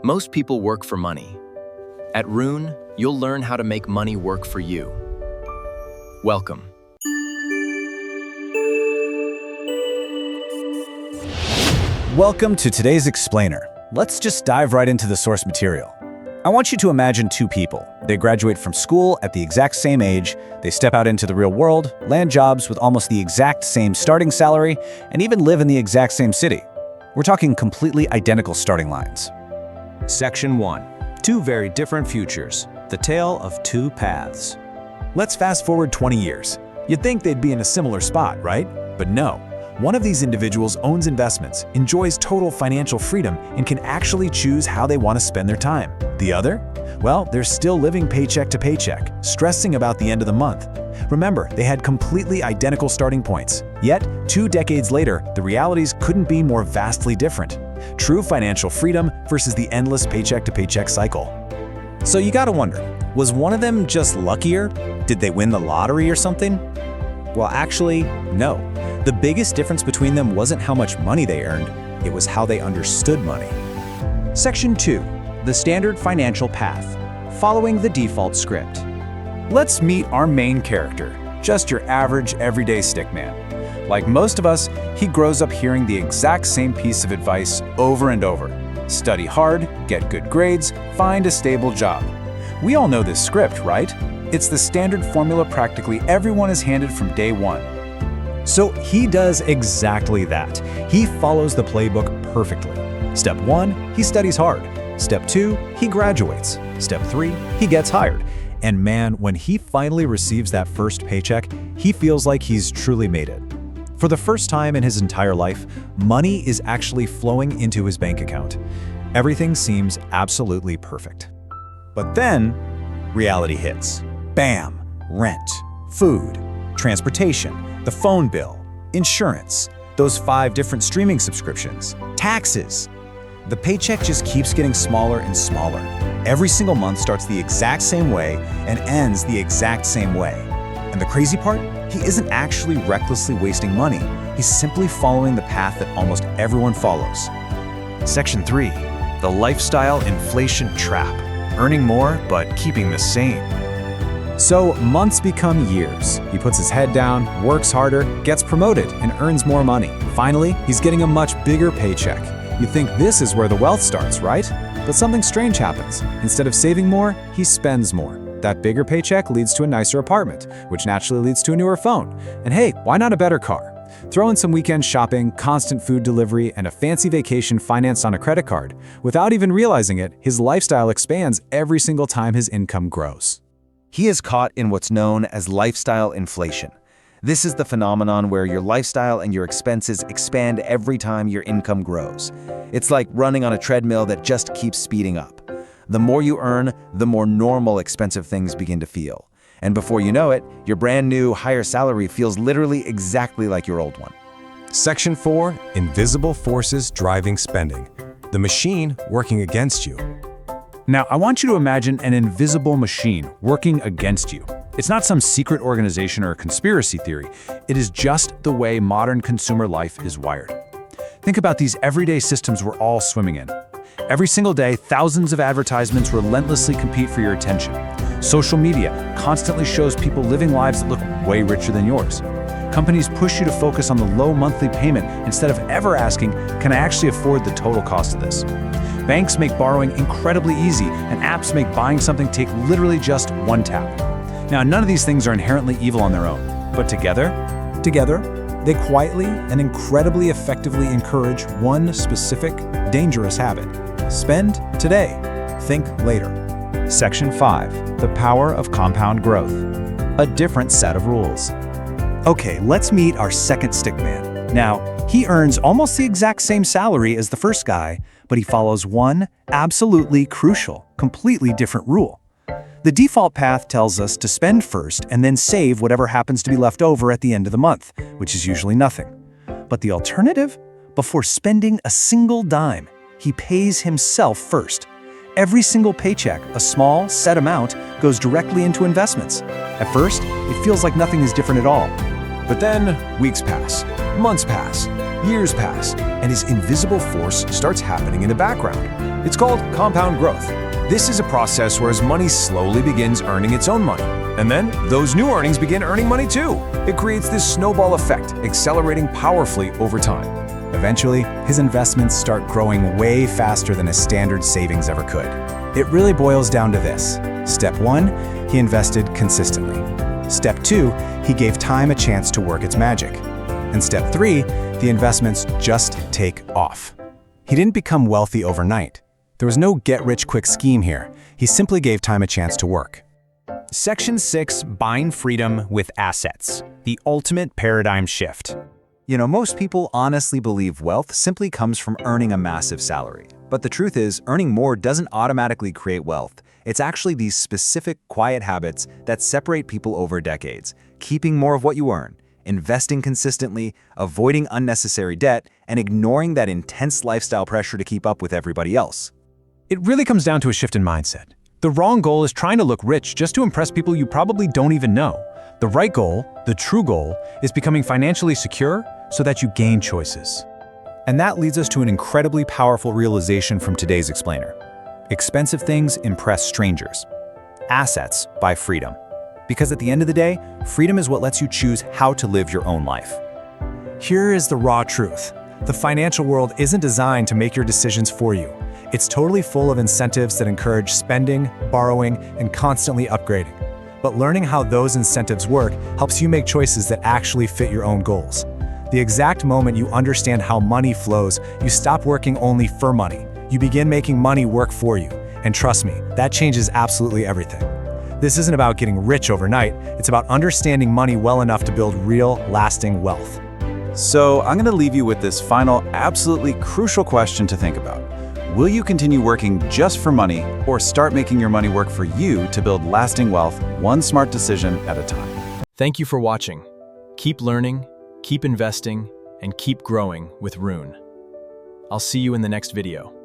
Most people work for money. At Rune, you'll learn how to make money work for you. Welcome. Welcome to today's explainer. Let's just dive right into the source material. I want you to imagine two people. They graduate from school at the exact same age, they step out into the real world, land jobs with almost the exact same starting salary, and even live in the exact same city. We're talking completely identical starting lines. Section 1. Two very different futures. The tale of two paths. Let's fast forward 20 years. You'd think they'd be in a similar spot, right? But no. One of these individuals owns investments, enjoys total financial freedom, and can actually choose how they want to spend their time. The other? Well, they're still living paycheck to paycheck, stressing about the end of the month. Remember, they had completely identical starting points. Yet, 2 decades later, the realities couldn't be more vastly different. True financial freedom versus the endless paycheck to paycheck cycle. So you gotta wonder, was one of them just luckier? Did they win the lottery or something? Well, actually, no. The biggest difference between them wasn't how much money they earned, it was how they understood money. Section 2. The standard financial path. Following the default script. Let's meet our main character, just your average everyday stickman. Like most of us, he grows up hearing the exact same piece of advice over and over. Study hard, get good grades, find a stable job. We all know this script, right? It's the standard formula practically everyone is handed from day one. So he does exactly that. He follows the playbook perfectly. Step 1, he studies hard. Step 2, he graduates. Step 3, he gets hired. And man, when he finally receives that first paycheck, he feels like he's truly made it. For the first time in his entire life, money is actually flowing into his bank account. Everything seems absolutely perfect. But then, reality hits. Bam! Rent, food, transportation, the phone bill, insurance, those 5 different streaming subscriptions, taxes. The paycheck just keeps getting smaller and smaller. Every single month starts the exact same way and ends the exact same way. And the crazy part? He isn't actually recklessly wasting money. He's simply following the path that almost everyone follows. Section 3. The lifestyle inflation trap. Earning more, but keeping the same. So months become years. He puts his head down, works harder, gets promoted, and earns more money. Finally, he's getting a much bigger paycheck. You think this is where the wealth starts, right? But something strange happens. Instead of saving more, he spends more. That bigger paycheck leads to a nicer apartment, which naturally leads to a newer phone. And hey, why not a better car? Throw in some weekend shopping, constant food delivery, and a fancy vacation financed on a credit card. Without even realizing it, his lifestyle expands every single time his income grows. He is caught in what's known as lifestyle inflation. This is the phenomenon where your lifestyle and your expenses expand every time your income grows. It's like running on a treadmill that just keeps speeding up. The more you earn, the more normal expensive things begin to feel. And before you know it, your brand new, higher salary feels literally exactly like your old one. Section 4. Invisible forces driving spending. The machine working against you. Now, I want you to imagine an invisible machine working against you. It's not some secret organization or a conspiracy theory. It is just the way modern consumer life is wired. Think about these everyday systems we're all swimming in. Every single day, thousands of advertisements relentlessly compete for your attention. Social media constantly shows people living lives that look way richer than yours. Companies push you to focus on the low monthly payment instead of ever asking, can I actually afford the total cost of this? Banks make borrowing incredibly easy, and apps make buying something take literally just one tap. Now, none of these things are inherently evil on their own, but together, they quietly and incredibly effectively encourage one specific, dangerous habit. Spend today, think later. Section 5. The power of compound growth. A different set of rules. Okay, let's meet our second stickman. Now, he earns almost the exact same salary as the first guy, but he follows one absolutely crucial, completely different rule. The default path tells us to spend first and then save whatever happens to be left over at the end of the month, which is usually nothing. But the alternative? Before spending a single dime, he pays himself first. Every single paycheck, a small, set amount, goes directly into investments. At first, it feels like nothing is different at all. But then, weeks pass, months pass, years pass, and his invisible force starts happening in the background. It's called compound growth. This is a process where as money slowly begins earning its own money. And then those new earnings begin earning money too. It creates this snowball effect, accelerating powerfully over time. Eventually, his investments start growing way faster than his standard savings ever could. It really boils down to this. Step 1, he invested consistently. Step 2, he gave time a chance to work its magic. And step 3, the investments just take off. He didn't become wealthy overnight. There was no get-rich-quick scheme here. He simply gave time a chance to work. Section 6, Bind Freedom with Assets, the ultimate paradigm shift. Most people honestly believe wealth simply comes from earning a massive salary. But the truth is, earning more doesn't automatically create wealth. It's actually these specific, quiet habits that separate people over decades. Keeping more of what you earn, investing consistently, avoiding unnecessary debt, and ignoring that intense lifestyle pressure to keep up with everybody else. It really comes down to a shift in mindset. The wrong goal is trying to look rich just to impress people you probably don't even know. The right goal, the true goal, is becoming financially secure so that you gain choices. And that leads us to an incredibly powerful realization from today's explainer. Expensive things impress strangers. Assets buy freedom. Because at the end of the day, freedom is what lets you choose how to live your own life. Here is the raw truth. The financial world isn't designed to make your decisions for you. It's totally full of incentives that encourage spending, borrowing, and constantly upgrading. But learning how those incentives work helps you make choices that actually fit your own goals. The exact moment you understand how money flows, you stop working only for money. You begin making money work for you. And trust me, that changes absolutely everything. This isn't about getting rich overnight. It's about understanding money well enough to build real, lasting wealth. So I'm going to leave you with this final, absolutely crucial question to think about. Will you continue working just for money or start making your money work for you to build lasting wealth, one smart decision at a time? Thank you for watching. Keep learning, keep investing, and keep growing with Rune. I'll see you in the next video.